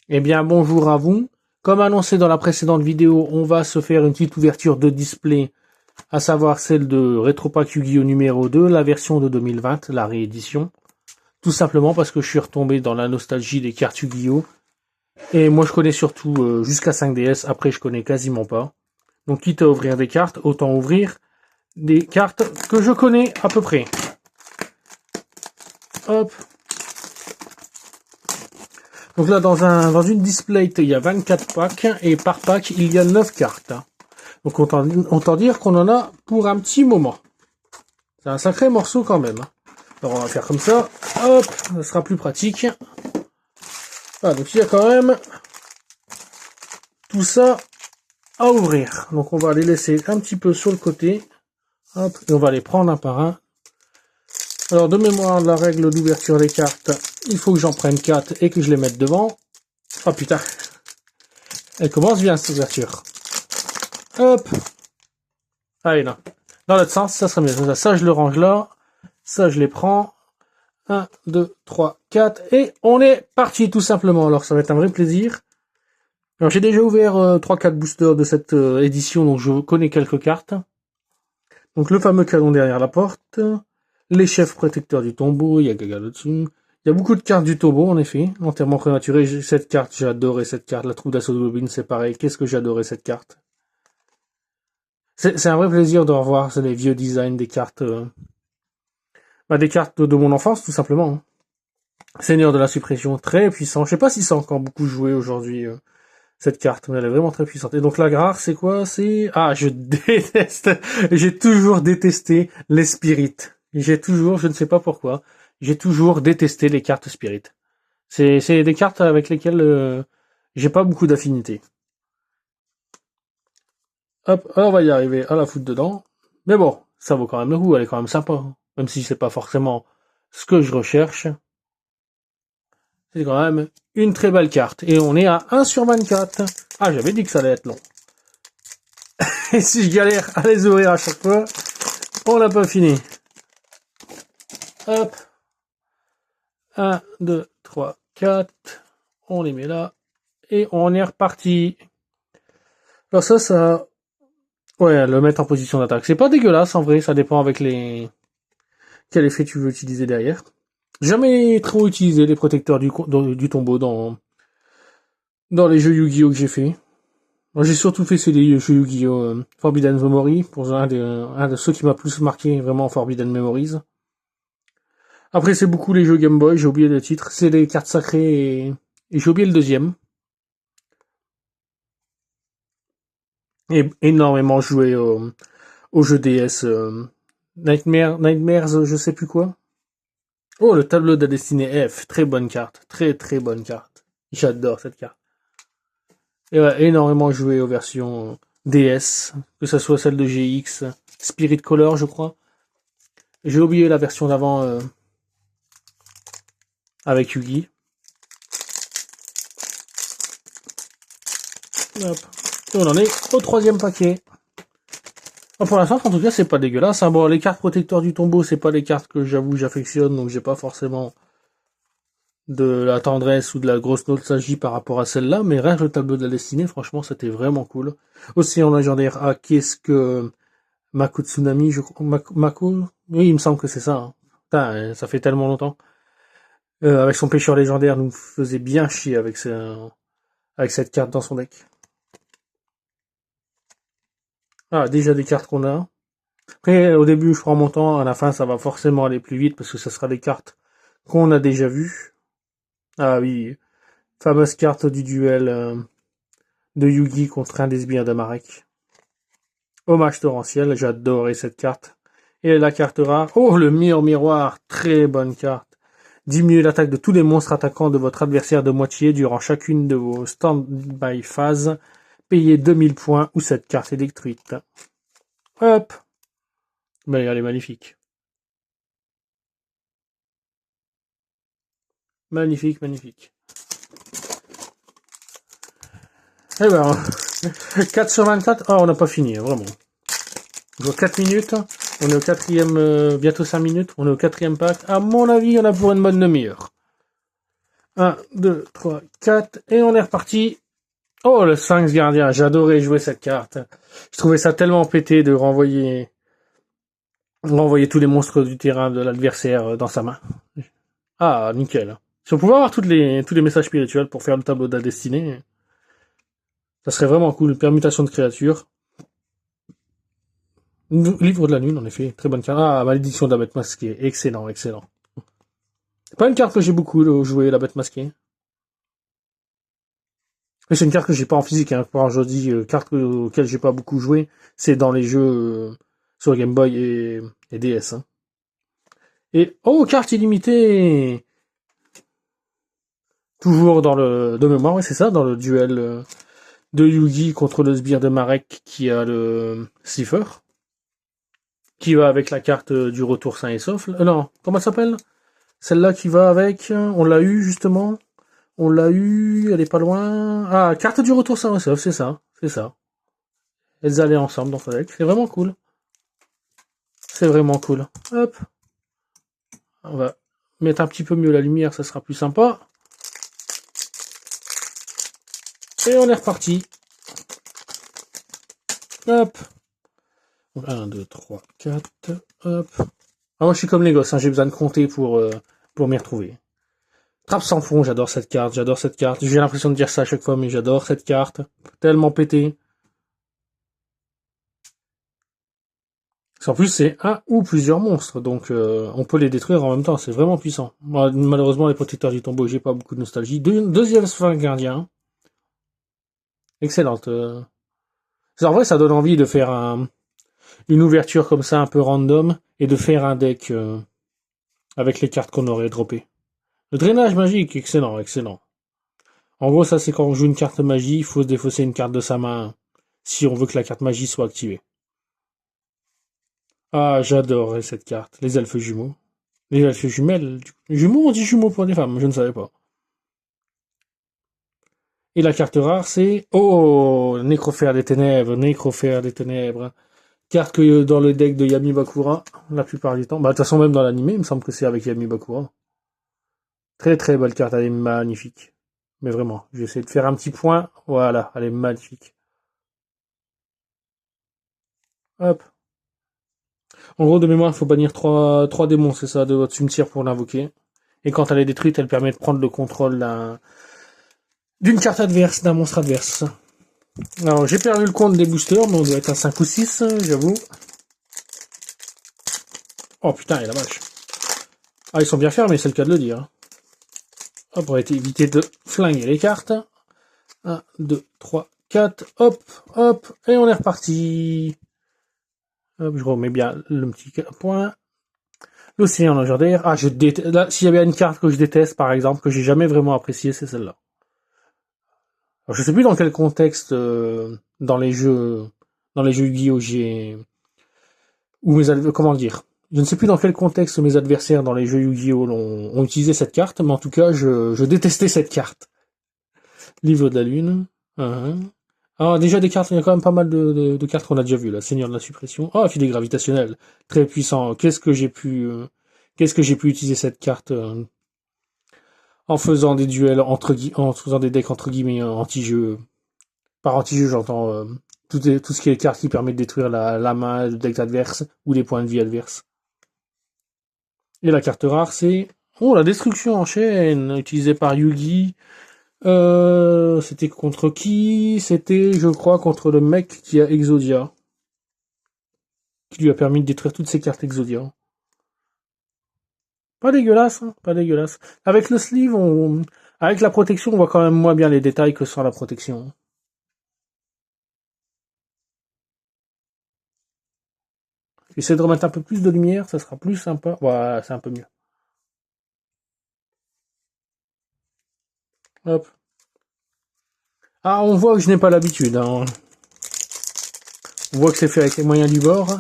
Eh bien, bonjour à vous. Comme annoncé dans la précédente vidéo, on va se faire une petite ouverture de display, à savoir celle de Retropack Yu-Gi-Oh numéro 2, la version de 2020, la réédition. Tout simplement parce que je suis retombé dans la nostalgie des cartes Yu-Gi-Oh! Et moi, je connais surtout jusqu'à 5DS, après je connais quasiment pas. Donc, quitte à ouvrir des cartes, autant ouvrir des cartes que je connais à peu près. Hop. Donc là, dans une display, il y a 24 packs, et par pack, il y a 9 cartes. Donc autant dire qu'on en a pour un petit moment. C'est un sacré morceau quand même. Alors on va faire comme ça. Hop, ça sera plus pratique. Voilà, donc il y a quand même tout ça à ouvrir. Donc on va les laisser un petit peu sur le côté. Hop, et on va les prendre un par un. Alors de mémoire, la règle d'ouverture des cartes, il faut que j'en prenne 4 et que je les mette devant. Oh putain. Elle commence bien cette ouverture. Hop. Allez là. Dans l'autre sens, ça serait mieux. Ça, je le range là. Ça, je les prends. 1, 2, 3, 4. Et on est parti tout simplement. Alors ça va être un vrai plaisir. Alors j'ai déjà ouvert 3-4 boosters de cette édition, donc je connais quelques cartes. Donc le fameux canon derrière la porte. Les chefs protecteurs du tombeau. Il y a Gaga dessus. Il y a beaucoup de cartes du tombeau, en effet. Enterrement prématuré, cette carte, j'ai adoré cette carte. La troupe d'assaut de Globine, c'est pareil. Qu'est-ce que j'ai adoré cette carte. C'est un vrai plaisir de revoir les vieux designs des cartes. Des cartes de mon enfance, tout simplement. Seigneur de la suppression, très puissant. Je sais pas si c'est encore beaucoup joué aujourd'hui, cette carte, mais elle est vraiment très puissante. Et donc la rare, c'est quoi? C'est... Ah, je déteste. J'ai toujours détesté les spirits. Je ne sais pas pourquoi, j'ai toujours détesté les cartes spirit. C'est des cartes avec lesquelles j'ai pas beaucoup d'affinité. Hop, alors on va y arriver à la foutre dedans. Mais bon, ça vaut quand même le coup, elle est quand même sympa. Même si c'est pas forcément ce que je recherche. C'est quand même une très belle carte. Et on est à 1 sur 24. Ah, j'avais dit que ça allait être long. Et si je galère à les ouvrir à chaque fois, on n'a pas fini. Hop. 1, 2, 3, 4. On les met là. Et on est reparti. Alors ça... Ouais, le mettre en position d'attaque. C'est pas dégueulasse en vrai, ça dépend avec les... Quel effet tu veux utiliser derrière. Jamais trop utilisé les protecteurs du tombeau dans les jeux Yu-Gi-Oh que j'ai fait. Moi, j'ai surtout fait ces jeux Yu-Gi-Oh! Forbidden Memory, pour un de ceux qui m'a plus marqué, vraiment Forbidden Memories. Après, c'est beaucoup les jeux Game Boy, j'ai oublié le titre. C'est les cartes sacrées et j'ai oublié le deuxième. Et énormément joué au jeu DS. Nightmares, je sais plus quoi. Oh, le tableau de la destinée F, très bonne carte. Très très bonne carte. J'adore cette carte. Et ouais, énormément joué aux versions DS, que ce soit celle de GX, Spirit Color, je crois. J'ai oublié la version d'avant avec Yugi. Hop. Et on en est au 3e paquet. Bon, pour l'instant, en tout cas, c'est pas dégueulasse. Hein. Bon, les cartes protecteurs du tombeau, c'est pas les cartes que j'avoue j'affectionne, donc j'ai pas forcément de la tendresse ou de la grosse nostalgie par rapport à celle-là, mais rien que le tableau de la destinée, franchement, c'était vraiment cool. Aussi en légendaire, ah, qu'est-ce que Mako Tsunami, je crois, Mako, oui, il me semble que c'est ça. Hein. Putain, ça fait tellement longtemps. Avec son pêcheur légendaire, nous faisait bien chier avec cette carte dans son deck. Ah, déjà des cartes qu'on a. Après, au début, je prends mon temps, à la fin, ça va forcément aller plus vite, parce que ça sera des cartes qu'on a déjà vues. Ah oui, fameuse carte du duel de Yugi contre un des sbires d'Amarek. Hommage torrentiel, j'adorais cette carte. Et la carte rare, oh le miroir, très bonne carte. Diminuez l'attaque de tous les monstres attaquants de votre adversaire de moitié durant chacune de vos stand-by phases. Payez 2000 points ou cette carte est détruite. Hop. Ben, elle est magnifique. Magnifique, magnifique. Eh ben, 4 sur 24. Ah, on n'a pas fini, vraiment. Je vois 4 minutes. On est au 4e, bientôt 5 minutes. On est au 4e pack. À mon avis, on a pour une bonne demi-heure. 1, 2, 3, 4, et on est reparti. Oh, le Sphinx Gardien, j'adorais jouer cette carte. Je trouvais ça tellement pété de renvoyer tous les monstres du terrain de l'adversaire dans sa main. Ah, nickel. Si on pouvait avoir tous les messages spirituels pour faire le tableau de la destinée, ça serait vraiment cool. Permutation de créatures. Livre de la lune, en effet. Très bonne carte. Ah, malédiction de la bête masquée. Excellent, excellent. C'est pas une carte que j'ai beaucoup joué, la bête masquée. Mais c'est une carte que j'ai pas en physique. Hein. Quand je dis carte auquel j'ai pas beaucoup joué, c'est dans les jeux sur Game Boy et DS. Hein. Et oh, carte illimitée. Toujours dans le de mémoire, oui, c'est ça, dans le duel de Yugi contre le sbire de Marek qui a le Cipher, qui va avec la carte du retour sain et sauf. Non, comment elle s'appelle? Celle-là qui va avec, on l'a eu justement. On l'a eu, elle est pas loin. Ah, carte du retour sain et sauf, c'est ça, c'est ça. Elles allaient ensemble dans ce deck, c'est vraiment cool. C'est vraiment cool. Hop. On va mettre un petit peu mieux la lumière, ça sera plus sympa. Et on est reparti. Hop. 1, 2, 3, 4. Hop. Ah, moi je suis comme les gosses, hein, j'ai besoin de compter pour m'y retrouver. Trappe sans fond, j'adore cette carte, j'adore cette carte. J'ai l'impression de dire ça à chaque fois, mais j'adore cette carte. Tellement pété. En plus, c'est un ou plusieurs monstres, donc on peut les détruire en même temps, c'est vraiment puissant. Malheureusement, les protecteurs du tombeau, j'ai pas beaucoup de nostalgie. Deuxième Sphinx Gardien. Excellente. En vrai, ça donne envie de faire une ouverture comme ça, un peu random, et de faire un deck avec les cartes qu'on aurait droppées. Le drainage magique, excellent, excellent. En gros, ça c'est quand on joue une carte magie, il faut se défausser une carte de sa main si on veut que la carte magie soit activée. Ah, j'adorais cette carte. Les elfes jumeaux. Les elfes jumelles. Jumeaux, on dit jumeaux pour les femmes, je ne savais pas. Et la carte rare, c'est... Oh, Nécrophère des Ténèbres, Nécrophère des Ténèbres. Carte que dans le deck de Yami Bakura, la plupart du temps. Bah, de toute façon, même dans l'anime, il me semble que c'est avec Yami Bakura. Très très belle carte, elle est magnifique. Mais vraiment, je vais essayer de faire un petit point. Voilà, elle est magnifique. Hop. En gros, de mémoire, il faut bannir 3 démons, c'est ça, de votre cimetière pour l'invoquer. Et quand elle est détruite, elle permet de prendre le contrôle d'une carte adverse, d'un monstre adverse. Alors, j'ai perdu le compte des boosters, mais on doit être à 5 ou 6, j'avoue. Oh putain, et la vache. Ah, ils sont bien fermés, c'est le cas de le dire. Hop, pour éviter de flinguer les cartes. 1, 2, 3, 4, hop, hop, et on est reparti. Hop, je remets bien le petit point. L'océan légendaire. Ah, je déteste. Là, s'il y avait une carte que je déteste, par exemple, que j'ai jamais vraiment appréciée, c'est celle-là. Alors, je sais plus dans quel contexte dans les jeux Yu-Gi-Oh comment dire. Je ne sais plus dans quel contexte mes adversaires dans les jeux Yu-Gi-Oh ont utilisé cette carte, mais en tout cas, je détestais cette carte. Livre de la lune. Ah, déjà des cartes, il y a quand même pas mal de cartes qu'on a déjà vues là. Seigneur de la suppression. Ah, filet gravitationnel, très puissant. Qu'est-ce que j'ai pu utiliser cette carte en faisant des duels en faisant des decks entre guillemets anti-jeu. Par anti-jeu, j'entends tout ce qui est cartes qui permet de détruire la main, le deck adverse ou les points de vie adverses. Et la carte rare, c'est la destruction en chaîne utilisée par Yugi. C'était contre qui? C'était, je crois, contre le mec qui a Exodia. Qui lui a permis de détruire toutes ses cartes Exodia. Pas dégueulasse, hein, pas dégueulasse. Avec le sleeve, avec la protection, on voit quand même moins bien les détails que sans la protection. J'essaie de remettre un peu plus de lumière, ça sera plus sympa. Voilà, c'est un peu mieux. Hop. Ah, on voit que je n'ai pas l'habitude. Hein. On voit que c'est fait avec les moyens du bord.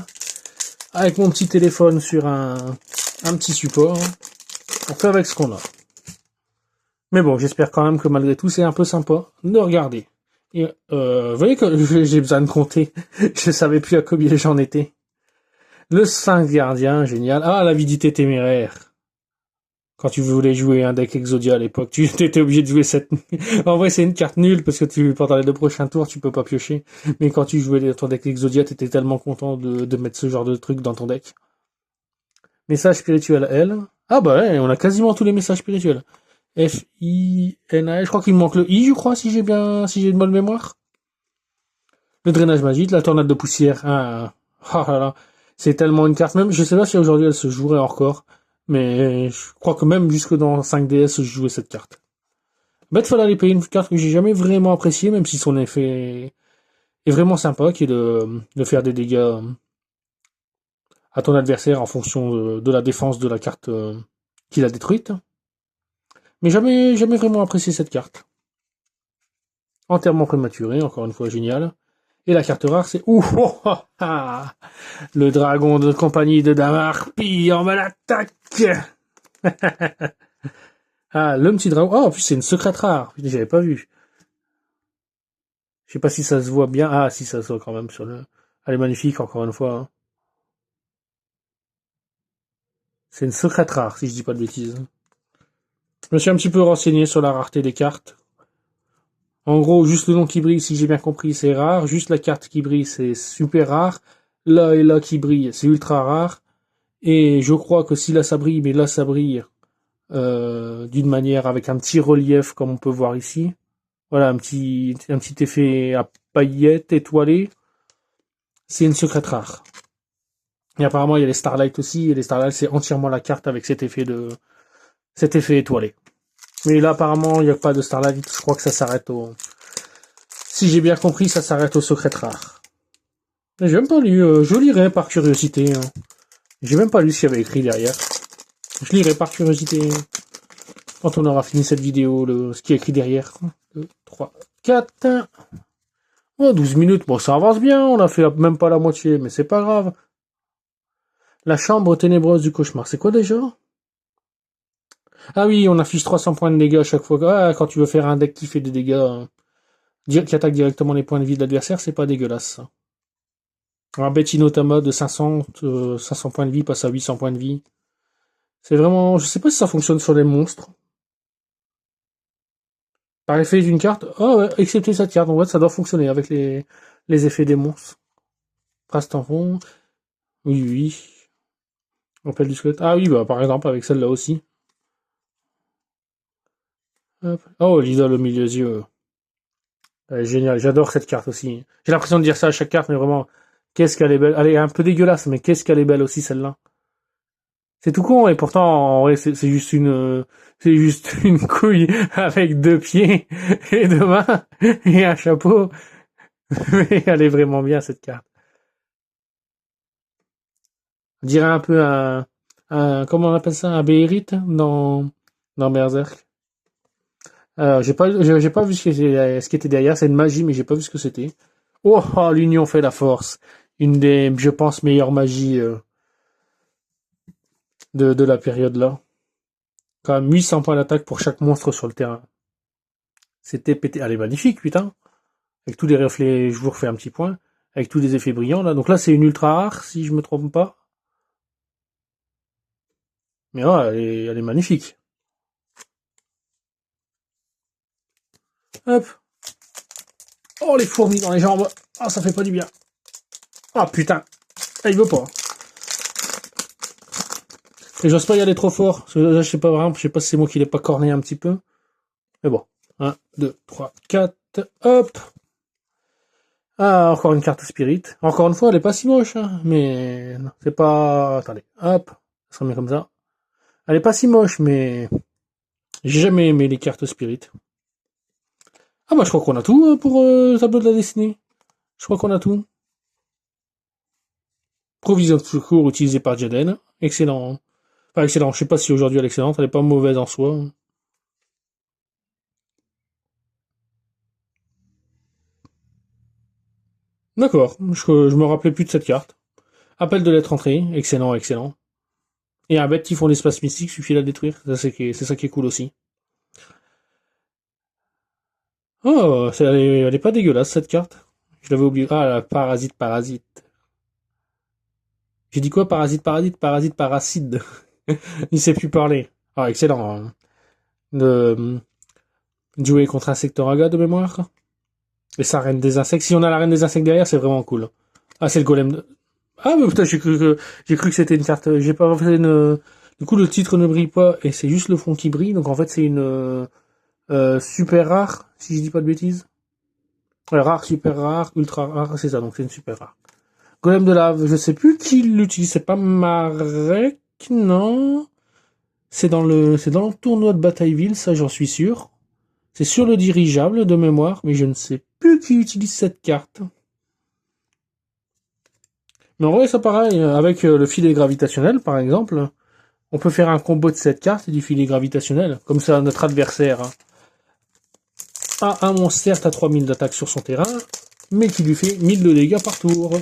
Avec mon petit téléphone sur un petit support. On fait avec ce qu'on a. Mais bon, j'espère quand même que malgré tout, c'est un peu sympa de regarder. Et, vous voyez que j'ai besoin de compter. Je savais plus à combien j'en étais. Le Sphinx Gardien, génial. Ah, l'avidité téméraire. Quand tu voulais jouer un deck Exodia à l'époque, tu étais obligé de jouer cette... En vrai, c'est une carte nulle parce que pendant les 2 prochains tours, tu peux pas piocher. Mais quand tu jouais ton deck Exodia, t'étais tellement content de mettre ce genre de truc dans ton deck. Message spirituel L. Ah bah ouais, on a quasiment tous les messages spirituels. F-I-N-A, je crois qu'il me manque le I, je crois, si j'ai une bonne mémoire. Le drainage magique, la tornade de poussière. Ah là là. C'est tellement une carte, même, je sais pas si aujourd'hui elle se jouerait encore, mais je crois que même jusque dans 5DS, je jouais cette carte. Bête fallait aller payer une carte que j'ai jamais vraiment appréciée, même si son effet est vraiment sympa, qui est de faire des dégâts à ton adversaire en fonction de la défense de la carte qu'il a détruite. Mais jamais vraiment apprécié cette carte. Entièrement prématuré, encore une fois génial. Et la carte rare, c'est le dragon de compagnie de Damar, puis en bas l'attaque. Ah, le petit dragon. Oh, en plus c'est une secrète rare. Putain, j'avais pas vu. Je sais pas si ça se voit bien. Ah, si ça se voit quand même sur le. Elle est magnifique, encore une fois. Hein. C'est une secrète rare, si je dis pas de bêtises. Je me suis un petit peu renseigné sur la rareté des cartes. En gros, juste le nom qui brille, si j'ai bien compris, c'est rare. Juste la carte qui brille, c'est super rare. Là et là qui brille, c'est ultra rare. Et je crois que si là ça brille, mais là ça brille d'une manière avec un petit relief comme on peut voir ici. Voilà, un petit effet à paillettes étoilées. C'est une secrète rare. Et apparemment il y a les Starlight aussi, et les Starlight c'est entièrement la carte avec cet effet étoilé. Mais là apparemment il n'y a pas de Starlight, je crois que ça s'arrête au... Si j'ai bien compris, ça s'arrête aux secrètes rares. J'ai même pas lu, je lirai par curiosité. Hein. J'ai même pas lu ce qu'il y avait écrit derrière. Je lirai par curiosité quand on aura fini cette vidéo, ce qui est écrit derrière. 2, 3, 4. Oh, 12 minutes, bon ça avance bien, on a fait même pas la moitié, mais c'est pas grave. La chambre ténébreuse du cauchemar, c'est quoi déjà? Ah oui, on affiche 300 points de dégâts à chaque fois. Ah, quand tu veux faire un deck qui fait des dégâts, qui attaque directement les points de vie de l'adversaire, c'est pas dégueulasse ça. Un Betty Notama de 500 points de vie passe à 800 points de vie. C'est vraiment... Je sais pas si ça fonctionne sur les monstres. Par effet d'une carte... Oh ouais, excepté cette carte. En fait, ça doit fonctionner avec les effets des monstres. Prince tampon. Oui. Appel du squelette. Ah oui, bah par exemple, avec celle-là aussi. Hop. Oh, l'idole au milieu des yeux. Génial, j'adore cette carte aussi. J'ai l'impression de dire ça à chaque carte, mais vraiment, qu'est-ce qu'elle est belle. Elle est un peu dégueulasse, mais qu'est-ce qu'elle est belle aussi, celle-là. C'est tout con, et pourtant, en vrai, c'est juste c'est juste une couille avec 2 pieds et 2 mains et un chapeau. Mais elle est vraiment bien, cette carte. On dirait un peu comment on appelle ça, un Béhérite dans Berserk. Alors, j'ai pas vu ce qui était derrière, c'est une magie, mais j'ai pas vu ce que c'était. Oh, l'union fait la force. Une des, je pense, meilleures magies de la période là. Quand même 800 points d'attaque pour chaque monstre sur le terrain. C'était pété. Elle est magnifique, putain. Avec tous les reflets, je vous refais un petit point. Avec tous les effets brillants là. Donc là, c'est une ultra rare, si je me trompe pas. Mais ouais, elle est magnifique. Hop. Oh, les fourmis dans les jambes. Ah, ça fait pas du bien. Ah, putain. Ah, il veut pas. Et j'ose pas y aller trop fort. Parce que là, je sais pas vraiment, je sais pas si c'est moi qui l'ai pas corné un petit peu. Mais bon. 1, 2, 3, 4. Hop. Ah, encore une carte spirit. Encore une fois, elle est pas si moche, hein. Mais, non, c'est pas, attendez. Hop. Ça se remet comme ça. Elle est pas si moche, mais j'ai jamais aimé les cartes spirit. Ah bah je crois qu'on a tout pour le tableau de la destinée. Je crois qu'on a tout. Provision de secours utilisée par Jaden. Excellent. Enfin excellent, je sais pas si aujourd'hui elle est excellente, elle est pas mauvaise en soi. D'accord, je me rappelais plus de cette carte. Appel de lettre entrée, excellent, excellent. Et un bête qui font l'espace mystique, suffit de la détruire. C'est ça qui est cool aussi. Oh, elle est pas dégueulasse cette carte. Je l'avais oublié. Ah, la parasite. J'ai dit quoi? Parasite. Il sait plus parler. Ah, excellent. Hein. De jouer contre Insectoraga de mémoire. Et sa reine des insectes. Si on a la reine des insectes derrière, c'est vraiment cool. Ah, c'est le golem de... Ah, mais putain, j'ai cru que c'était une carte. J'ai pas fait une... Du coup, le titre ne brille pas et c'est juste le fond qui brille. Donc en fait, c'est une super rare, si je dis pas de bêtises. Rare, super rare, ultra rare, c'est ça. Donc c'est une super rare. Golem de lave, je sais plus qui l'utilise. C'est pas Marek, non. C'est dans le tournoi de Batailleville, ça j'en suis sûr. C'est sur le dirigeable de mémoire, mais je ne sais plus qui utilise cette carte. Mais en vrai, ça pareil, avec le filet gravitationnel, par exemple, on peut faire un combo de cette carte et du filet gravitationnel. Comme ça, notre adversaire a un monstre à 3000 d'attaque sur son terrain, mais qui lui fait 1000 de dégâts par tour.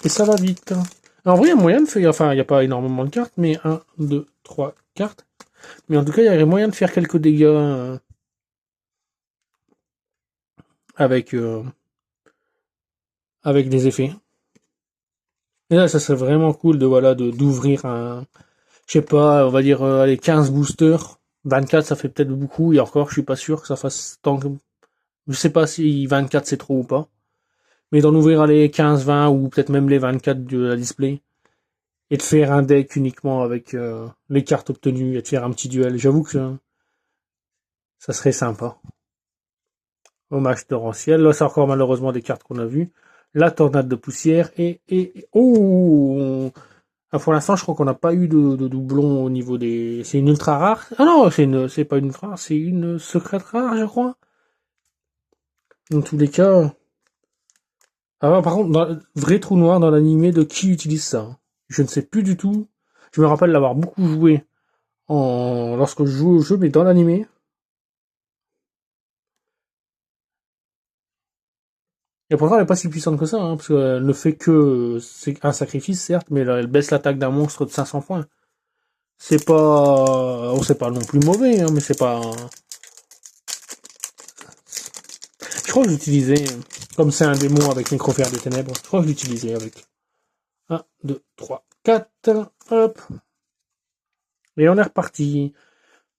Et ça va vite. En vrai, il y a moyen de faire... Enfin, il n'y a pas énormément de cartes, mais 1, 2, 3 cartes. Mais en tout cas, il y aurait moyen de faire quelques dégâts avec, avec des effets. Et là, ça serait vraiment cool de voilà d'ouvrir un... Je sais pas, on va dire allez, 15 boosters. 24, ça fait peut-être beaucoup. Et encore, je suis pas sûr que ça fasse tant que... Je sais pas si 24 c'est trop ou pas. Mais d'en ouvrir les 15, 20 ou peut-être même les 24 de la display. Et de faire un deck uniquement avec les cartes obtenues et de faire un petit duel. J'avoue que ça serait sympa. Hommage torrentiel. Là, c'est encore malheureusement des cartes qu'on a vues. La tornade de poussière oh! Ah, pour l'instant, je crois qu'on n'a pas eu de doublon au niveau des... C'est une ultra rare. Ah non, c'est pas une ultra rare, c'est une secrète rare, je crois. Dans tous les cas... Ah, par contre, vrai trou noir dans l'animé de qui utilise ça. Je ne sais plus du tout. Je me rappelle l'avoir beaucoup joué lorsque je jouais au jeu, mais dans l'animé. Et pourtant, elle est pas si puissante que ça, hein, parce qu'elle ne fait que... C'est un sacrifice, certes, mais elle baisse l'attaque d'un monstre de 500 points. C'est pas... On sait pas non plus mauvais, hein, mais c'est pas... Je crois que j'utilisais, comme c'est un démon avec Nécrophère des Ténèbres, je crois que je l'utilisais avec 1, 2, 3, 4, hop. Et on est reparti.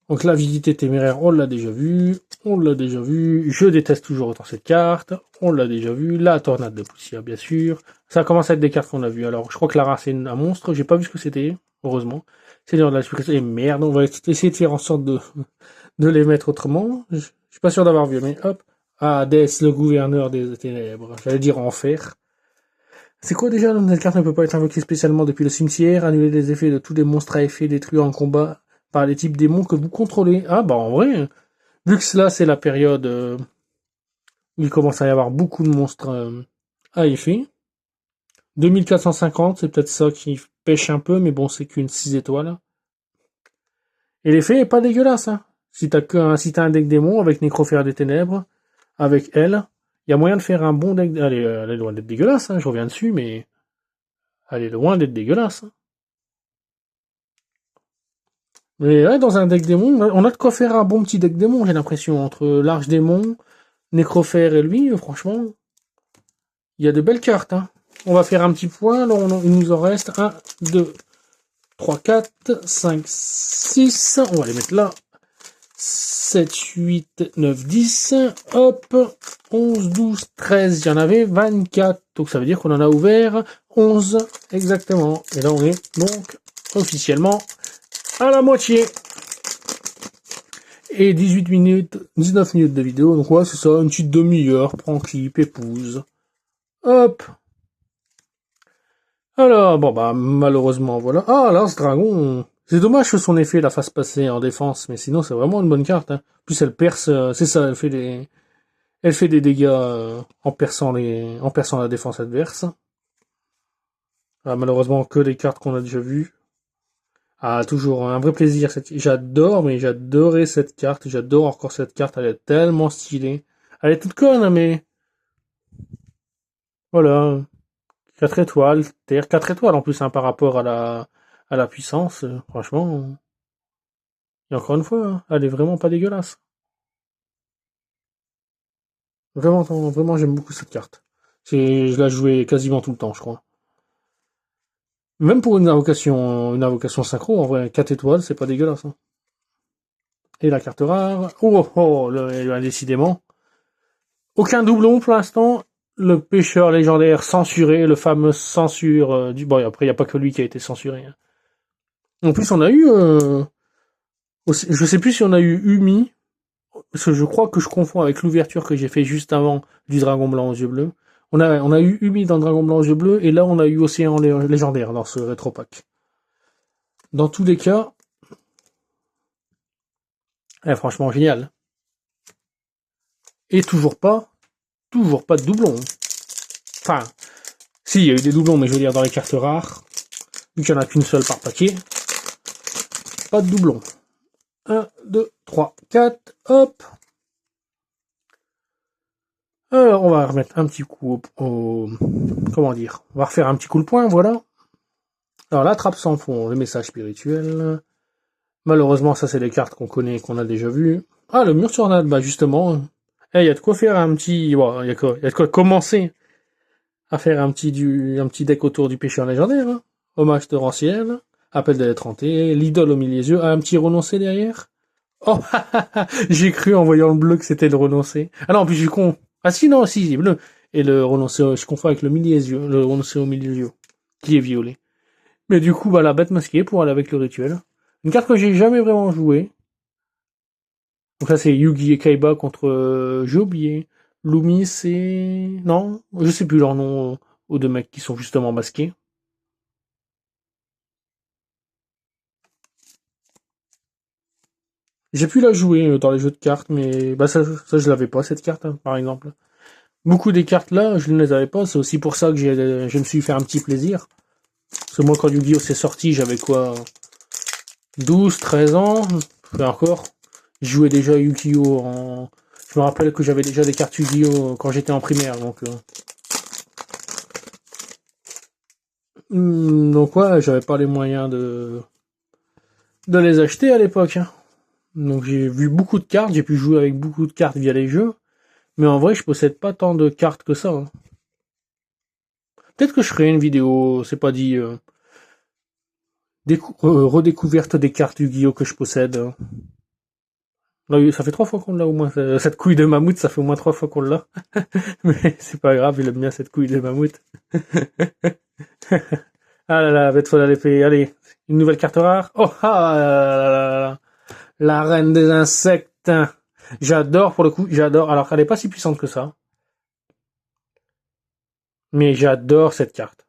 Donc l'avidité téméraire, on l'a déjà vu. On l'a déjà vu. Je déteste toujours autant cette carte. On l'a déjà vu. La tornade de poussière, bien sûr. Ça commence à être des cartes qu'on a vues. Alors, je crois que la race est un monstre. J'ai pas vu ce que c'était, heureusement. Seigneur de la suppression. Et merde, on va essayer de faire en sorte de les mettre autrement. Je suis pas sûr d'avoir vu, mais hop. Hadès, le gouverneur des ténèbres. J'allais dire enfer. C'est quoi déjà? Cette carte ne peut pas être invoquée spécialement depuis le cimetière. Annuler les effets de tous les monstres à effet détruits en combat par les types démons que vous contrôlez. Ah bah en vrai, vu que là c'est la période où il commence à y avoir beaucoup de monstres à effet. 2450, c'est peut-être ça qui pêche un peu, mais bon, c'est qu'une 6 étoiles. Et l'effet est pas dégueulasse, hein. Si t'as un deck démon avec Nécrophère des Ténèbres, avec elle, il y a moyen de faire un bon deck. Elle est loin d'être dégueulasse, hein, je reviens dessus, mais elle est loin d'être dégueulasse. Hein. Mais ouais, dans un deck démon, on a de quoi faire un bon petit deck démon, j'ai l'impression. Entre l'Arche démon, Nécrophère et lui, franchement, il y a de belles cartes. Hein. On va faire un petit point, là, il nous en reste 1, 2, 3, 4, 5, 6. On va les mettre là. 7, 8, 9, 10. Hop. 11, 12, 13. Il y en avait 24. Donc ça veut dire qu'on en a ouvert 11 exactement. Et là, on est donc officiellement à la moitié. Et 18 minutes, 19 minutes de vidéo. Donc ouais, c'est ça, une petite demi-heure. Prends clip, épouse. Hop. Alors, bon bah malheureusement, voilà. Ah là, ce dragon... C'est dommage que son effet la fasse passer en défense, mais sinon c'est vraiment une bonne carte. Hein. En plus elle perce, c'est ça, elle fait des dégâts en perçant la défense adverse. Ah, malheureusement que des cartes qu'on a déjà vues. Ah, toujours un vrai plaisir. J'adore, mais j'adorais cette carte. J'adore encore cette carte. Elle est tellement stylée. Elle est toute conne, hein, mais voilà. 4 étoiles. Terre 4 étoiles en plus hein, par rapport à la puissance. Franchement. Et encore une fois, hein, elle est vraiment pas dégueulasse. Vraiment, vraiment, j'aime beaucoup cette carte. Je la jouais quasiment tout le temps, je crois. Même pour une invocation synchro, en vrai, 4 étoiles, c'est pas dégueulasse. Hein. Et la carte rare. Décidément. Aucun doublon pour l'instant. Le pêcheur légendaire censuré, le fameux censure du... Bon, après, il n'y a pas que lui qui a été censuré. Hein. En plus, on a eu... je sais plus si on a eu Umi, parce que je crois que je confonds avec l'ouverture que j'ai fait juste avant du Dragon Blanc aux yeux bleus. On a eu Umi dans Dragon Blanc aux yeux bleus, et là, on a eu Océan légendaire dans ce rétro-pack. Dans tous les cas... franchement, génial. Et toujours pas de doublons. Enfin, si, il y a eu des doublons, mais je veux dire dans les cartes rares, vu qu'il n'y en a qu'une seule par paquet, pas de doublons. 1, 2, 3, 4, hop. Alors, on va remettre un petit coup comment dire, on va refaire un petit coup le point, voilà. Alors, la trappe sans fond, le message spirituel. Malheureusement, ça, c'est des cartes qu'on connaît, qu'on a déjà vues. Ah, le mur sur Nad, bah justement, il y a de quoi faire un petit... Bon, il y a de quoi commencer à faire un petit deck autour du pêcheur légendaire. Hein. Hommage torrentiel, appel de lettre hantée, l'idole au milieu des yeux, un petit renoncé derrière. Oh, j'ai cru en voyant le bleu que c'était le renoncé. Ah non, en plus je suis con. Ah si, non, si, c'est bleu. Et le renoncé, je confonds avec le milieu des yeux, le renoncé au milieu des yeux, qui est violet. Mais du coup, bah la bête masquée pour aller avec le rituel. Une carte que j'ai jamais vraiment jouée. Donc là, c'est Yugi et Kaiba contre... j'ai oublié. Loomis et... Non, je sais plus leur nom aux deux mecs qui sont justement masqués. J'ai pu la jouer dans les jeux de cartes, mais bah ça je l'avais pas, cette carte, hein, par exemple. Beaucoup des cartes là, je ne les avais pas, c'est aussi pour ça que je me suis fait un petit plaisir. Parce que moi, quand Yu-Gi-Oh! C'est sorti, j'avais quoi 12, 13 ans, et encore, je jouais déjà à Yu-Gi-Oh! Je me rappelle que j'avais déjà des cartes Yu-Gi-Oh! Quand j'étais en primaire, donc... Donc ouais, j'avais pas les moyens de les acheter à l'époque. Hein. Donc j'ai vu beaucoup de cartes, j'ai pu jouer avec beaucoup de cartes via les jeux, mais en vrai je possède pas tant de cartes que ça. Hein. Peut-être que je ferai une vidéo, c'est pas dit, redécouverte des cartes Yu-Gi-Oh que je possède. Hein. Là, ça fait 3 fois qu'on l'a au moins. Cette couille de mammouth, ça fait au moins 3 fois qu'on l'a. Mais c'est pas grave, il aime bien cette couille de mammouth. Ah là là, bête folle à l'épée. Allez, une nouvelle carte rare. Oh ah là là là là. La reine des insectes. J'adore pour le coup, j'adore. Alors qu'elle est pas si puissante que ça. Mais j'adore cette carte.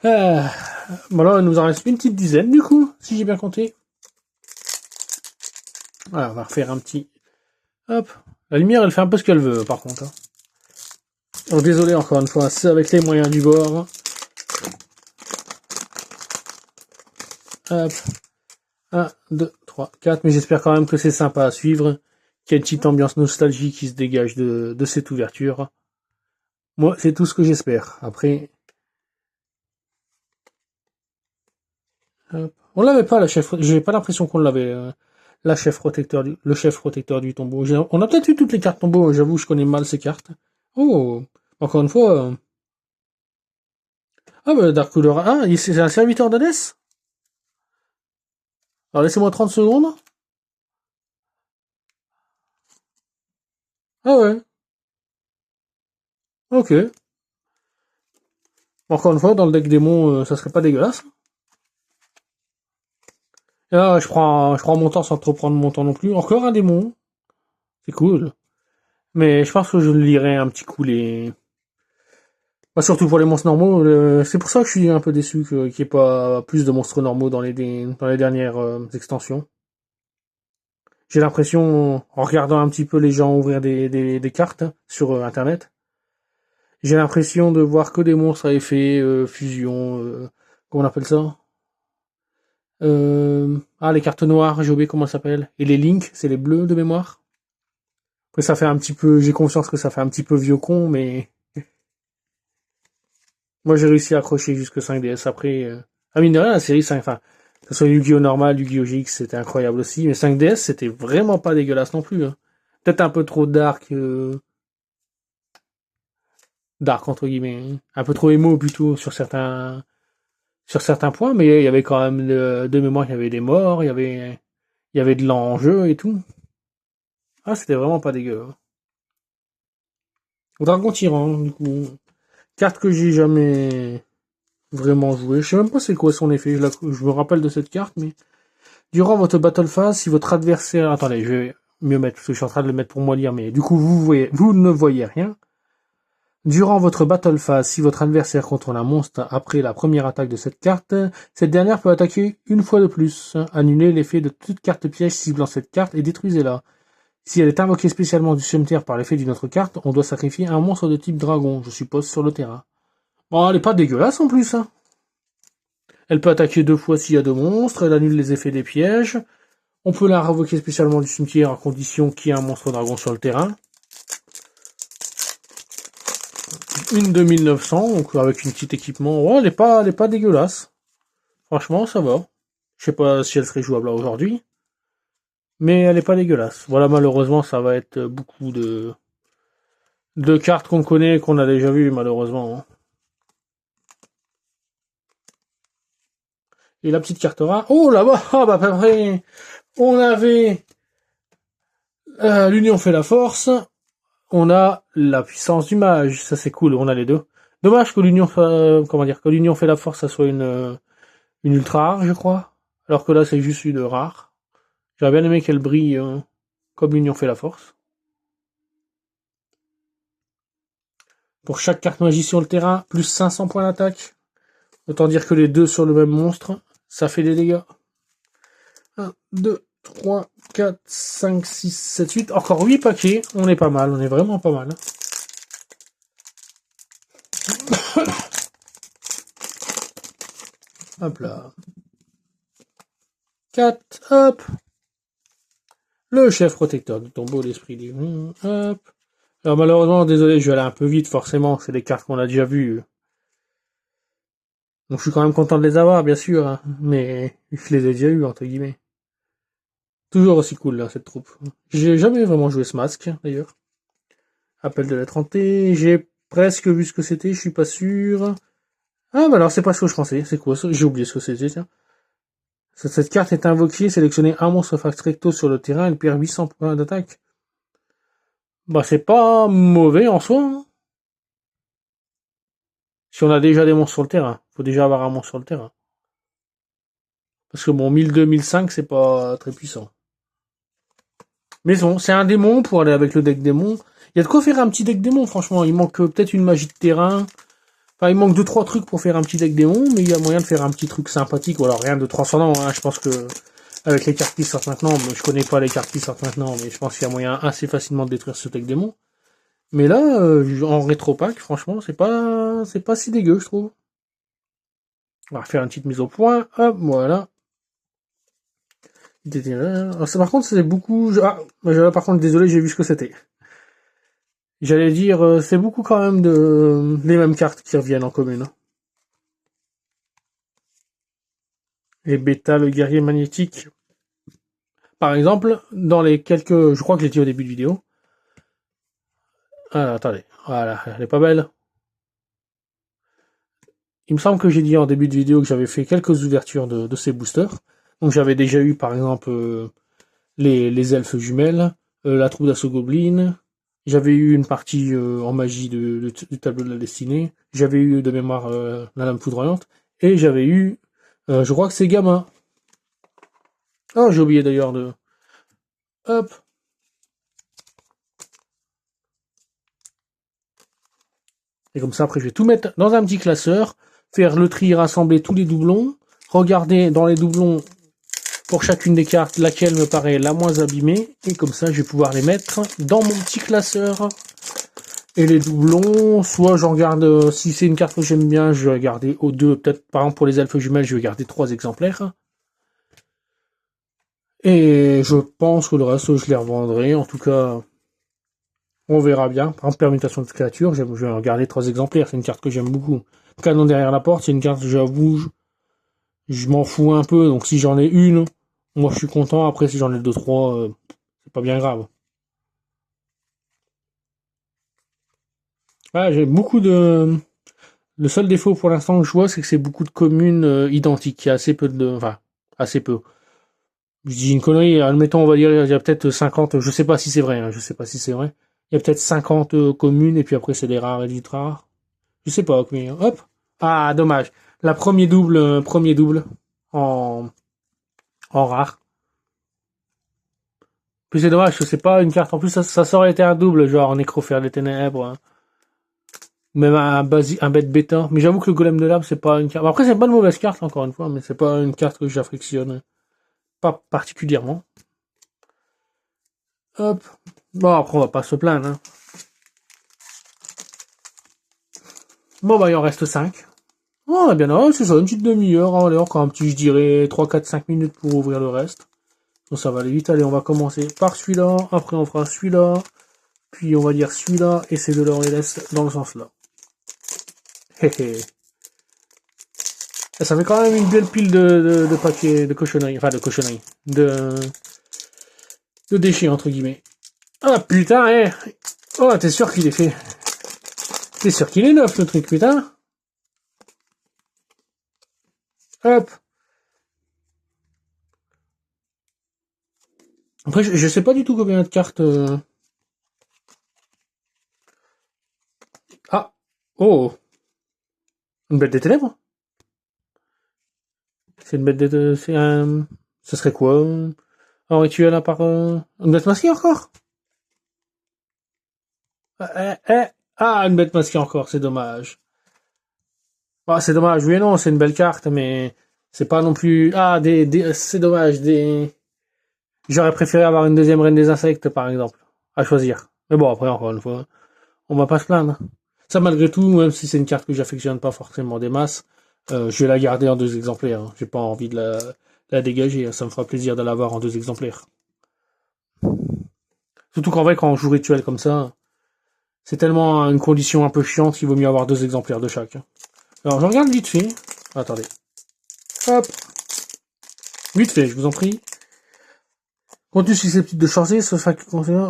Bon là, il nous en reste une petite dizaine du coup, si j'ai bien compté. Voilà, on va refaire un petit... Hop. La lumière, elle fait un peu ce qu'elle veut, par contre. Hein. Donc désolé encore une fois, c'est avec les moyens du bord. Hop. 1, 2, 3, 4. Mais j'espère quand même que c'est sympa à suivre. Qu'il y a une petite ambiance nostalgie qui se dégage de cette ouverture. Moi, c'est tout ce que j'espère. Après... Hop. On l'avait pas, la chef... J'ai pas l'impression qu'on l'avait... le chef protecteur du tombeau. On a peut-être eu toutes les cartes tombeau, j'avoue, je connais mal ces cartes. Oh, encore une fois. Ah, bah, Dark Cooler. Ah, c'est un serviteur d'Hadès. Alors, laissez-moi 30 secondes. Ah ouais. Ok. Encore une fois, dans le deck démon, ça serait pas dégueulasse. Et là, je prends mon temps sans trop prendre mon temps non plus. Encore un démon. C'est cool. Mais je pense que je lirai un petit coup les... Bah, surtout pour les monstres normaux, c'est pour ça que je suis un peu déçu qu'il n'y ait pas plus de monstres normaux dans les dernières extensions. J'ai l'impression, en regardant un petit peu les gens ouvrir des cartes sur internet, j'ai l'impression de voir que des monstres à effet fusion, comment on appelle ça les cartes noires, j'ai oublié comment ça s'appelle. Et les links, c'est les bleus de mémoire. Après ça fait un petit peu, j'ai conscience que ça fait un petit peu vieux con, mais... Moi, j'ai réussi à accrocher jusque 5DS. Après, mine de rien, la série 5, enfin, Que ce soit Yu-Gi-Oh normal, Yu-Gi-Oh GX, c'était incroyable aussi. Mais 5DS, c'était vraiment pas dégueulasse non plus. Hein. Peut-être un peu trop dark. Dark entre guillemets. Hein. Un peu trop émo plutôt sur certains points, mais il y avait quand même de mémoire, il y avait des morts, il y avait de l'enjeu et tout. Ah, c'était vraiment pas dégueu. Hein. Dragon Tyran, du coup. Carte que j'ai jamais vraiment joué. Je sais même pas c'est quoi son effet. Je me rappelle de cette carte, mais durant votre battle phase, si votre adversaire... Attendez, je vais mieux mettre, parce que je suis en train de le mettre pour moi lire, mais du coup, vous ne voyez rien. Durant votre battle phase, si votre adversaire contrôle un monstre après la première attaque de cette carte, cette dernière peut attaquer une fois de plus. Annulez l'effet de toute carte piège ciblant cette carte et détruisez-la. Si elle est invoquée spécialement du cimetière par l'effet d'une autre carte, on doit sacrifier un monstre de type dragon, je suppose, sur le terrain. Bon, elle est pas dégueulasse en plus, hein. Elle peut attaquer 2 fois s'il y a 2 monstres, elle annule les effets des pièges. On peut la révoquer spécialement du cimetière à condition qu'il y ait un monstre dragon sur le terrain. Une de 1900, donc avec une petite équipement. Ouais, elle est pas dégueulasse. Franchement, ça va. Je sais pas si elle serait jouable aujourd'hui. Mais elle est pas dégueulasse. Voilà, malheureusement, ça va être beaucoup de cartes qu'on connaît, qu'on a déjà vues, malheureusement. Hein. Et la petite carte rare. Oh là-bas, ah bah après, on avait l'union fait la force. On a la puissance du mage. Ça c'est cool, on a les deux. Dommage que l'union fait la force, ça soit une ultra rare, je crois. Alors que là, c'est juste une rare. J'aurais bien aimé qu'elle brille comme l'union fait la force. Pour chaque carte magie sur le terrain, plus 500 points d'attaque. Autant dire que les deux sur le même monstre, ça fait des dégâts. 1, 2, 3, 4, 5, 6, 7, 8. Encore 8 paquets. On est pas mal, on est vraiment pas mal. Hop là. 4, hop. Le chef protecteur du tombeau d'esprit divin, hop. Alors malheureusement, désolé, je vais aller un peu vite, forcément, c'est des cartes qu'on a déjà vues. Donc je suis quand même content de les avoir, bien sûr, hein, mais je les ai déjà eues, entre guillemets. Toujours aussi cool, là, cette troupe. J'ai jamais vraiment joué ce masque, d'ailleurs. Appel de lettre hantée, j'ai presque vu ce que c'était, je suis pas sûr. Ah bah alors, c'est pas ce que je pensais, c'est quoi ça? J'ai oublié ce que c'était, tiens. Cette carte est invoquée, sélectionnez un monstre fact recto sur le terrain, elle perd 800 points d'attaque. Bah c'est pas mauvais en soi, hein. Si on a déjà des monstres sur le terrain, faut déjà avoir un monstre sur le terrain. Parce que bon, 1002-1005, c'est pas très puissant. Mais bon, c'est un démon pour aller avec le deck démon. Il y a de quoi faire un petit deck démon, franchement. Il manque peut-être une magie de terrain. Enfin, il manque 2-3 trucs pour faire un petit deck démon, mais il y a moyen de faire un petit truc sympathique. Ou alors rien de transcendant, hein. Je pense que avec les cartes qui sortent maintenant, je connais pas les cartes qui sortent maintenant, mais je pense qu'il y a moyen assez facilement de détruire ce deck démon. Mais là, en rétro pack, franchement, c'est pas si dégueu, je trouve. On va faire une petite mise au point. Hop, voilà. Alors ça, par contre, c'est beaucoup... Ah, par contre, désolé, j'ai vu ce que c'était. J'allais dire, c'est beaucoup quand même de les mêmes cartes qui reviennent en commune. Et Beta, le guerrier magnétique. Par exemple, dans les quelques... Je crois que j'ai dit au début de vidéo. Ah, attendez. Voilà, elle est pas belle. Il me semble que j'ai dit en début de vidéo que j'avais fait quelques ouvertures de ces boosters. Donc j'avais déjà eu, par exemple, les elfes jumelles, la troupe d'assaut gobelin. J'avais eu une partie en magie du tableau de la destinée. J'avais eu de mémoire la lame foudroyante. Et j'avais eu, je crois que c'est Gamma. Ah, j'ai oublié d'ailleurs de... Hop. Et comme ça, après, je vais tout mettre dans un petit classeur, faire le tri, rassembler tous les doublons, regarder dans les doublons pour chacune des cartes laquelle me paraît la moins abîmée, et comme ça, je vais pouvoir les mettre dans mon petit classeur. Et les doublons, soit j'en garde, si c'est une carte que j'aime bien, je vais garder aux deux, peut-être par exemple pour les elfes jumelles, je vais garder 3 exemplaires. Et je pense que le reste, je les revendrai, en tout cas, on verra bien. Par exemple, permutation de créatures, je vais garder 3 exemplaires, c'est une carte que j'aime beaucoup. Canon derrière la porte, c'est une carte, j'avoue, je m'en fous un peu, donc si j'en ai une, moi je suis content. Après, si j'en ai deux, trois, c'est pas bien grave. Ouais, j'ai beaucoup de... Le seul défaut pour l'instant que je vois, c'est que c'est beaucoup de communes identiques. Il y a assez peu de... Enfin, assez peu. Je dis une connerie, admettons, on va dire, il y a peut-être 50, je sais pas si c'est vrai, hein, je sais pas si c'est vrai. Il y a peut-être 50 communes, et puis après c'est des rares et des ultra rares. Je sais pas, mais hop. Ah, dommage. La premier double en, en rare. Puis c'est dommage, que c'est pas une carte. En plus, ça aurait été un double, genre Nécrophère des Ténèbres, hein. Même un bête bêta. Mais j'avoue que le Golem de l'Arbre, c'est pas une carte. Bon, après, c'est pas une mauvaise carte, encore une fois, mais c'est pas une carte que j'affectionne. Pas particulièrement. Hop. Bon, après, on va pas se plaindre, hein. Bon, bah, il en reste 5. Oh, on a bien, c'est ça, une petite demi-heure, hein, allez, encore un petit, je dirais, 3, 4, 5 minutes pour ouvrir le reste. Donc ça va aller vite, allez, on va commencer par celui-là, après on fera celui-là, puis on va dire celui-là, et ces deux-là, on les laisse dans le sens là. Héhé. Ça fait quand même une belle pile de papier, de cochonnerie, enfin de cochonnerie, de déchets, entre guillemets. Ah, putain, eh. Oh, t'es sûr qu'il est fait. T'es sûr qu'il est neuf, le truc, putain. Hop. Après, je sais pas du tout combien de cartes... Ah. Oh. Une bête des ténèbres. C'est une bête des... C'est un... Ce serait quoi un rituel à part... Une bête masquée encore. Ah, une bête masquée encore, c'est dommage. Ah, c'est dommage, oui et non, c'est une belle carte, mais c'est pas non plus... Ah, c'est dommage, des... J'aurais préféré avoir une deuxième reine des insectes, par exemple, à choisir. Mais bon, après, encore une fois, on va pas se plaindre. Ça, malgré tout, même si c'est une carte que j'affectionne pas forcément des masses, je vais la garder en 2 exemplaires. Hein. J'ai pas envie de la dégager, hein. Ça me fera plaisir de l'avoir en 2 exemplaires. Surtout qu'en vrai, quand on joue rituel comme ça, c'est tellement une condition un peu chiante qu'il vaut mieux avoir 2 exemplaires de chaque. Alors, je regarde vite fait. Attendez. Hop. Vite fait, je vous en prie. Contenu susceptible de changer, sauf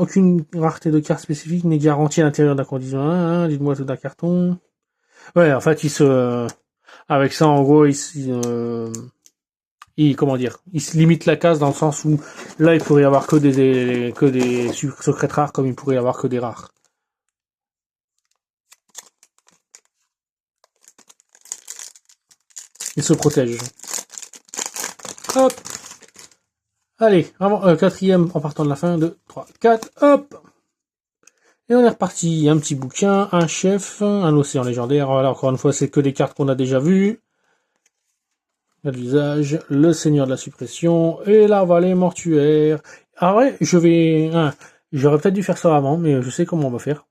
aucune rareté de carte spécifique n'est garantie à l'intérieur d'un condition 1. Dites-moi tout d'un carton. Ouais, en fait, avec ça, en gros, comment dire, il se limite la case dans le sens où là, il pourrait y avoir que des secrets rares comme il pourrait y avoir que des rares. Il se protège. Hop. Allez, quatrième en partant de la fin, 2, 3, 4, hop. Et on est reparti. Un petit bouquin, un chef, un océan légendaire. Voilà, encore une fois, c'est que des cartes qu'on a déjà vues. Le visage, le seigneur de la suppression et la vallée mortuaire. Ah ouais, j'aurais peut-être dû faire ça avant, mais je sais comment on va faire.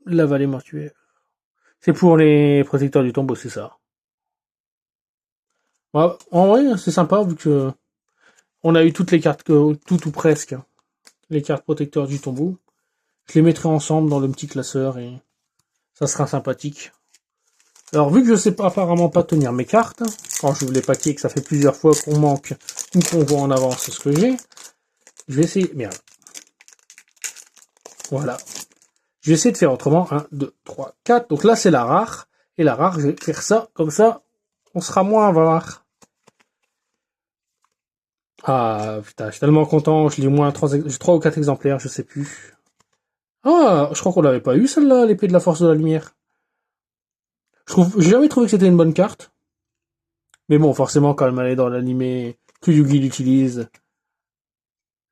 La vallée mortuaire. C'est pour les protecteurs du tombeau, c'est ça. Ouais, en vrai, c'est sympa vu que on a eu toutes les cartes, tout ou presque, les cartes protecteurs du tombeau. Je les mettrai ensemble dans le petit classeur et ça sera sympathique. Alors vu que je sais pas, apparemment pas tenir mes cartes, quand j'ouvre les paquets et que ça fait plusieurs fois qu'on manque ou qu'on voit en avance ce que j'ai, je vais essayer... Merde. Voilà. Je vais essayer de faire autrement. 1, 2, 3, 4. Donc là c'est la rare. Et la rare, je vais faire ça, comme ça, on sera moins avare. Ah putain, je suis tellement content, je lis au moins 3 ou 4 exemplaires, je sais plus. Ah, je crois qu'on l'avait pas eu celle-là, l'épée de la force de la lumière. J'ai jamais trouvé que c'était une bonne carte. Mais bon, forcément, quand elle est dans l'animé que Yugi l'utilise,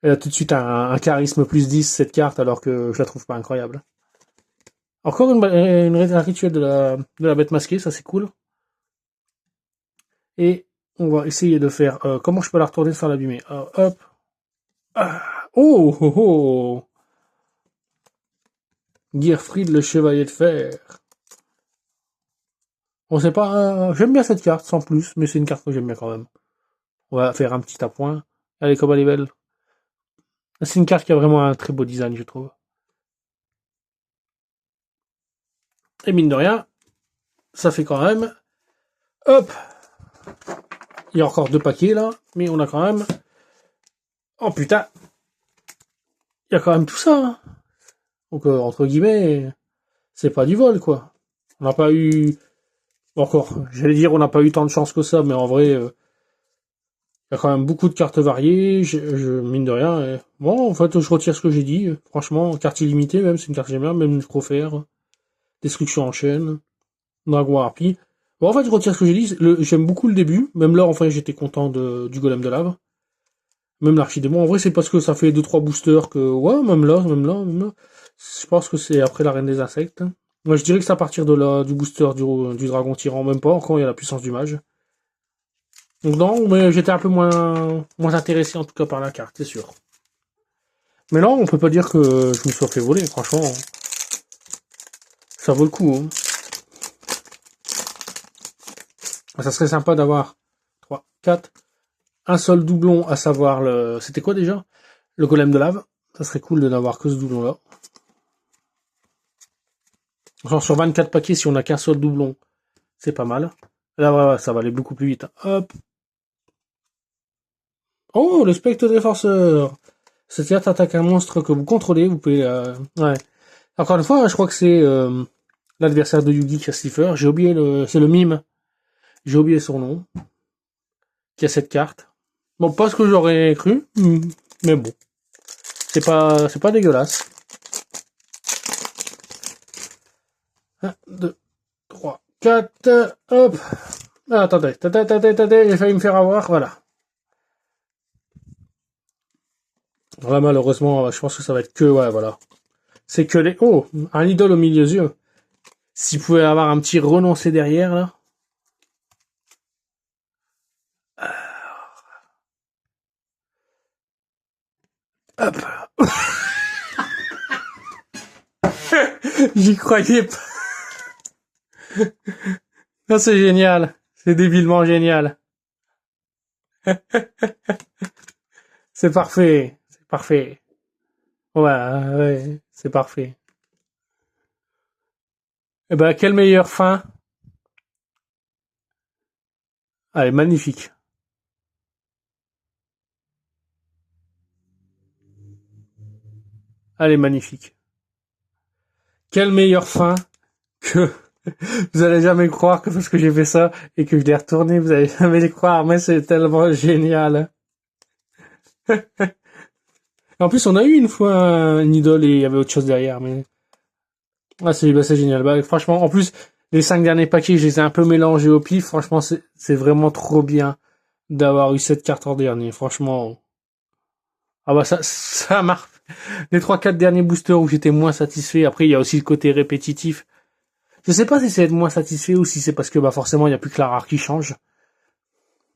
elle a tout de suite un charisme plus 10 cette carte, alors que je la trouve pas incroyable. Encore un rituel de la bête masquée, ça c'est cool. Et on va essayer de faire... comment je peux la retourner sans l'abîmer? Hop. Ah. Oh, oh, oh. Gearfried, le chevalier de fer. On sait pas... j'aime bien cette carte, sans plus, mais c'est une carte que j'aime bien quand même. On va faire un petit appoint. Allez, comme elle est belle. C'est une carte qui a vraiment un très beau design, je trouve. Et mine de rien, ça fait quand même... Hop. Il y a encore 2 paquets là, mais on a quand même... Oh putain, il y a quand même tout ça. Hein. Donc entre guillemets, c'est pas du vol quoi. On n'a pas eu... Encore, j'allais dire on n'a pas eu tant de chance que ça, mais en vrai, il y a quand même beaucoup de cartes variées, mine de rien. Bon, en fait, je retire ce que j'ai dit. Franchement, carte illimitée même, c'est une carte que j'aime bien, même Necrofer, Destruction en chaîne, Dragon Harpie. Bon, en fait, je retire ce que j'ai dit. J'aime beaucoup le début. Même là, enfin, j'étais content du golem de lave. Même l'archidémon. En vrai, c'est parce que ça fait 2-3 boosters que... Ouais, même là. Je pense que c'est après la reine des insectes. Moi, je dirais que c'est à partir de là, du booster du dragon tyran. Même pas, encore, il y a la puissance du mage. Donc non, mais j'étais un peu moins intéressé, en tout cas, par la carte, c'est sûr. Mais là, on peut pas dire que je me sois fait voler. Franchement, ça vaut le coup. Hein. Ça serait sympa d'avoir 3, 4... un seul doublon, à savoir le... C'était quoi déjà? Le golem de lave. Ça serait cool de n'avoir que ce doublon-là. Genre sur 24 paquets, si on n'a qu'un seul doublon, c'est pas mal. Là, voilà, ça va aller beaucoup plus vite. Hop. Oh, le spectre défenseur. Cette carte attaque un monstre que vous contrôlez. Vous pouvez... Ouais. Encore une fois, je crois que c'est l'adversaire de Yugi qui a Slifer. J'ai oublié le... C'est le mime. J'ai oublié son nom. Qui a cette carte. Bon, pas ce que j'aurais cru. Mais bon. C'est pas dégueulasse. 1, 2, 3, 4, hop. Ah, attendez, j'ai failli me faire avoir, voilà. Là, malheureusement, je pense que ça va être que, ouais, voilà. C'est que les... Oh, un idole au milieu des yeux. S'il pouvait avoir un petit renoncé derrière, là. Hop. J'y croyais pas. Non, c'est génial. C'est débilement génial. C'est parfait. C'est parfait. Ouais, c'est parfait. Eh ben, quelle meilleure fin. Allez, magnifique. Allez, magnifique. Quelle meilleure fin que vous allez jamais croire que parce que j'ai fait ça et que je l'ai retourné, vous allez jamais les croire, mais c'est tellement génial. En plus, on a eu une fois une idole et il y avait autre chose derrière, mais ah, c'est génial. Bah, franchement, en plus, les 5 derniers paquets, je les ai un peu mélangés au pif. Franchement, c'est vraiment trop bien d'avoir eu cette carte en dernier. Franchement, ah bah ça marche. Les 3-4 derniers boosters où j'étais moins satisfait. Après, il y a aussi le côté répétitif. Je sais pas si c'est être moins satisfait ou si c'est parce que bah forcément il y a plus que la rare qui change.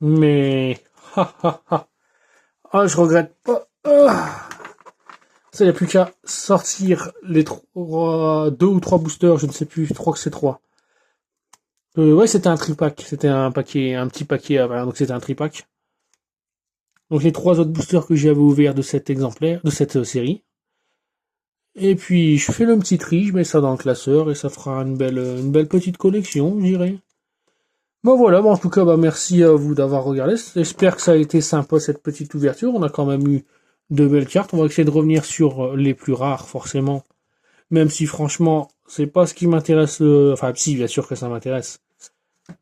Mais je regrette pas. Ça, il n'y a plus qu'à sortir les 2 ou 3 boosters, je ne sais plus, je crois que c'est 3. Ouais, c'était un tripack, c'était un petit paquet, donc c'était un tripack. Donc les 3 autres boosters que j'avais ouverts de cet exemplaire, de cette série. Et puis je fais le petit tri, je mets ça dans le classeur et ça fera une belle petite collection, je dirais. Bon voilà, en tout cas, merci à vous d'avoir regardé. J'espère que ça a été sympa cette petite ouverture. On a quand même eu de belles cartes. On va essayer de revenir sur les plus rares, forcément. Même si franchement, c'est pas ce qui m'intéresse. Enfin, si, bien sûr que ça m'intéresse.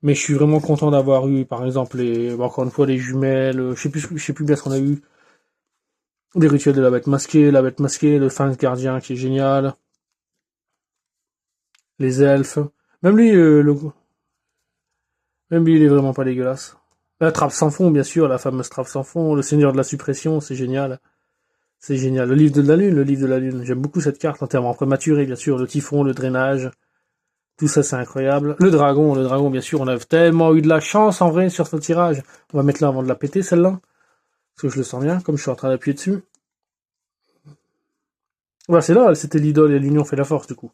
Mais je suis vraiment content d'avoir eu, par exemple, encore une fois, les jumelles. Je sais plus bien ce qu'on a eu. Des rituels de la bête masquée, le fin gardien qui est génial. Les elfes. Même lui, même lui, il est vraiment pas dégueulasse. La trappe sans fond, bien sûr, la fameuse trappe sans fond, le seigneur de la suppression, c'est génial. C'est génial. Le livre de la lune. J'aime beaucoup cette carte en termes prématurés, bien sûr. Le typhon, le drainage. Tout ça, c'est incroyable. Le dragon, bien sûr. On a tellement eu de la chance, en vrai, sur ce tirage. On va mettre là avant de la péter, celle-là. Parce que je le sens bien, comme je suis en train d'appuyer dessus. Ouais, c'est là, c'était l'idole et l'union fait la force, du coup.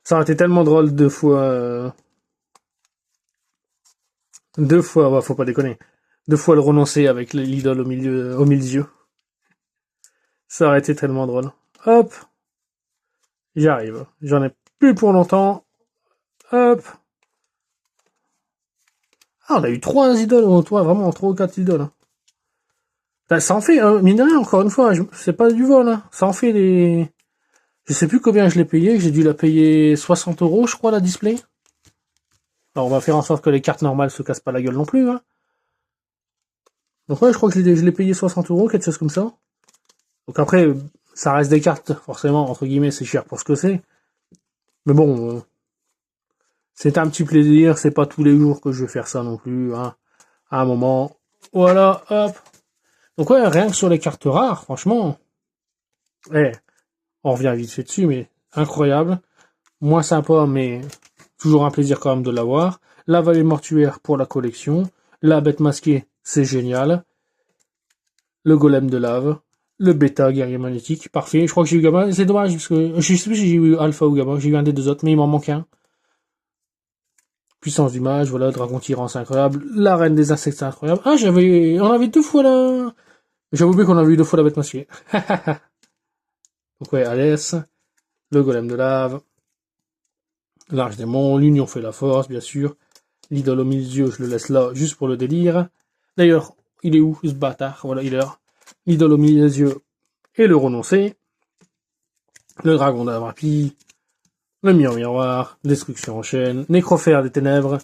Ça aurait été tellement drôle deux fois. Deux fois, ouais, faut pas déconner. Deux fois le renoncer avec l'idole au milieu. Ça aurait été tellement drôle. Hop, j'arrive. J'en ai plus pour longtemps. Hop. Ah, on a eu 3 idoles, ou toi, vraiment 3 ou 4 idoles. Hein. Ben, ça en fait, hein, mine de rien, encore une fois, c'est pas du vol, hein. Ça en fait des... Je sais plus combien je l'ai payé, j'ai dû la payer 60 €, je crois, la display. Alors, on va faire en sorte que les cartes normales se cassent pas la gueule non plus, hein. Donc ouais, je crois que je l'ai payé 60 €, quelque chose comme ça. Donc après, ça reste des cartes, forcément, entre guillemets, c'est cher pour ce que c'est. Mais bon, c'est un petit plaisir, c'est pas tous les jours que je vais faire ça non plus, hein. À un moment, voilà, hop. Donc ouais, rien que sur les cartes rares, franchement, on revient vite fait dessus, mais incroyable. Moins sympa, mais toujours un plaisir quand même de l'avoir. La vallée mortuaire pour la collection. La bête masquée, c'est génial. Le golem de lave. Le bêta guerrier magnétique, parfait. Je crois que j'ai eu gamma. C'est dommage, parce que je sais plus si j'ai eu alpha ou gamma. J'ai eu un des deux autres, mais il m'en manque un. Puissance du mage, voilà, dragon tyran, c'est incroyable. La reine des insectes, c'est incroyable. Ah, on avait 2 fois la... J'avais oublié qu'on avait eu 2 fois la bête masquée. Donc ouais, Alès. Le golem de lave. L'Arche des Monts, l'Union fait la force, bien sûr. L'idole au milieu, je le laisse là, juste pour le délire. D'ailleurs, il est où, ce bâtard? Voilà, il est là. L'idole au milieu et le renoncé. Le dragon d'Abrapi. Le miroir. Destruction en chaîne. Nécrophère des ténèbres.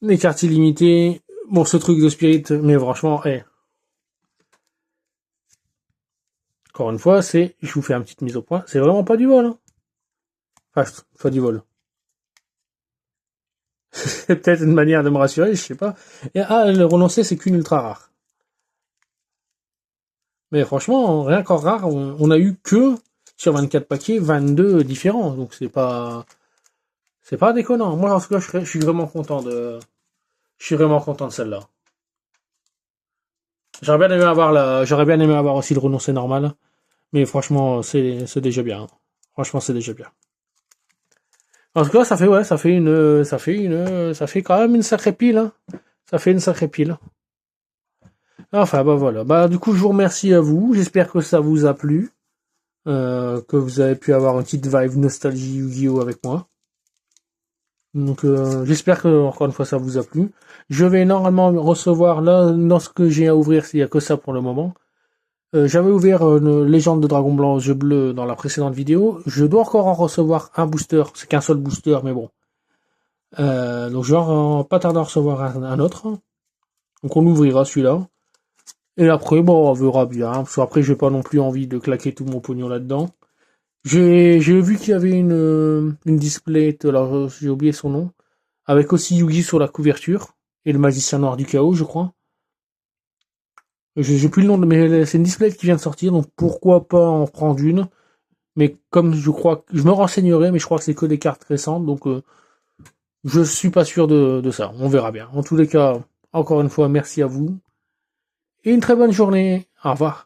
Les cartes illimitées. Bon, ce truc de spirit, mais franchement, encore une fois, je vous fais une petite mise au point, c'est vraiment pas du vol. Hein. Enfin, pas du vol. C'est peut-être une manière de me rassurer, je sais pas. Et le renoncer, c'est qu'une ultra rare. Mais franchement, rien qu'en rare, on a eu que, sur 24 paquets, 22 différents. Donc c'est pas déconnant. Moi, en tout cas, je suis vraiment content de celle-là. J'aurais bien aimé avoir aussi le renoncé normal. Mais franchement, c'est déjà bien. Franchement, c'est déjà bien. En tout cas, ça fait quand même une sacrée pile, hein. Ça fait une sacrée pile. Enfin, bah voilà. Bah, du coup, je vous remercie à vous. J'espère que ça vous a plu. Que vous avez pu avoir une petite vibe nostalgie Yu-Gi-Oh avec moi. Donc, j'espère que, encore une fois, ça vous a plu. Je vais normalement recevoir, là, dans ce que j'ai à ouvrir, s'il y a que ça pour le moment. J'avais ouvert une légende de Dragon Blanc aux yeux bleus dans la précédente vidéo. Je dois encore en recevoir un booster. C'est qu'un seul booster, mais bon. Donc je vais pas tarder à recevoir un autre. Donc on ouvrira celui-là. Et après, bon, on verra bien. Parce qu'après, j'ai pas non plus envie de claquer tout mon pognon là-dedans. J'ai vu qu'il y avait une display, alors j'ai oublié son nom, avec aussi Yugi sur la couverture. Et le magicien noir du chaos, je crois. J'ai plus le nom, mais c'est une display qui vient de sortir, donc pourquoi pas en prendre une. Mais comme je me renseignerai, mais je crois que c'est que des cartes récentes, donc je suis pas sûr de ça. On verra bien. En tous les cas, encore une fois, merci à vous. Et une très bonne journée. Au revoir.